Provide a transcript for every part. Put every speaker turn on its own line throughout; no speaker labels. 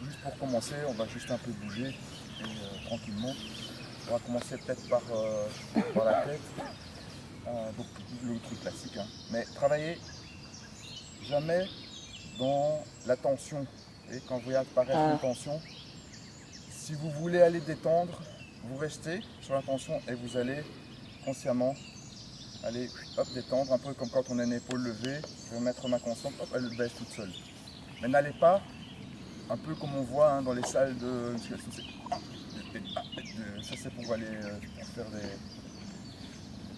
juste pour commencer, on va juste un peu bouger et, tranquillement. On va commencer peut-être par la tête, donc le truc classique, hein. Mais travaillez jamais dans la tension. Et quand vous voyez apparaître une tension, si vous voulez aller détendre, vous restez sur la tension et vous allez consciemment aller hop, détendre, un peu comme quand on a une épaule levée. Je vais mettre ma conscience, hop, elle baisse toute seule. Mais n'allez pas, un peu comme on voit hein, dans les salles de musculation, ça c'est pour aller pour faire des...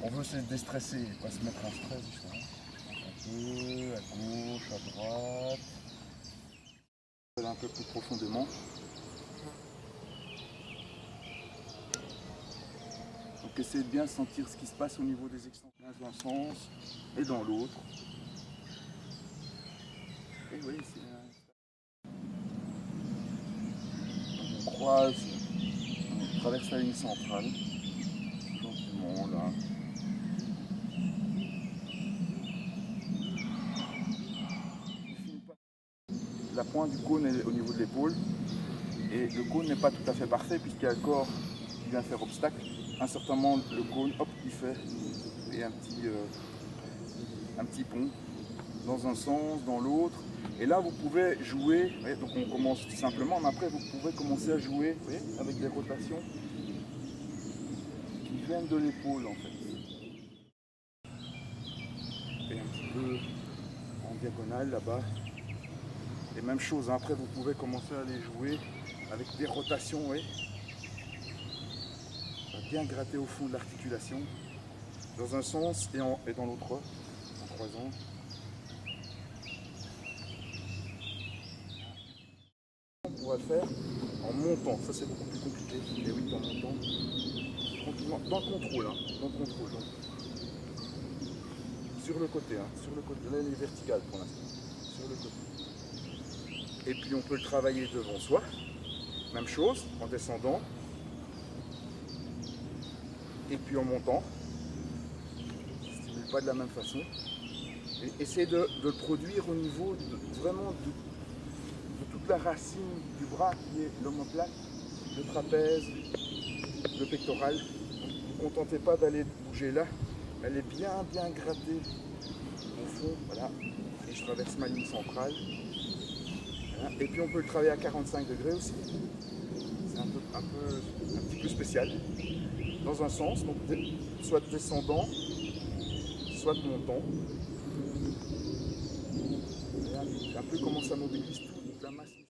On veut se déstresser et pas se mettre en stress. Un peu à gauche, à droite. Un peu plus profondément. Donc essayez de bien sentir ce qui se passe au niveau des extensions dans un sens et dans l'autre. Et oui, on croise, on traverse la ligne centrale, gentiment là. La pointe du cône est au niveau de l'épaule et le cône n'est pas tout à fait parfait puisqu'il y a le corps qui vient faire obstacle. À un certain moment, le cône, hop, il fait et un petit pont dans un sens, dans l'autre. Et là, vous pouvez jouer, voyez, donc on commence tout simplement, mais après, vous pouvez commencer à jouer voyez, avec des rotations qui viennent de l'épaule en fait. Et un petit peu en diagonale là-bas. Et même chose, hein, après, vous pouvez commencer à aller jouer avec des rotations, voyez. Bien gratter au fond de l'articulation, dans un sens et dans l'autre, en croisant. On pourra le faire en montant, ça c'est beaucoup plus compliqué. Et oui, en montant, tranquillement, dans le contrôle, hein, dans le contrôle. Donc. Sur le côté, hein, sur le côté, là elle est verticale pour l'instant, sur le côté. Et puis on peut le travailler devant soi, même chose, en descendant. Et puis en montant, on ne stimule pas de la même façon. Et essayez de le produire au niveau vraiment de toute la racine du bras qui est l'omoplate, le trapèze, le pectoral. Ne vous contentez pas d'aller bouger là, elle est bien grattée au fond, voilà. Et je traverse ma ligne centrale. Voilà. Et puis on peut le travailler à 45 degrés aussi. C'est un petit peu spécial. Dans un sens, donc soit descendant, soit montant. Voilà. Un peu comment ça mobilise tout.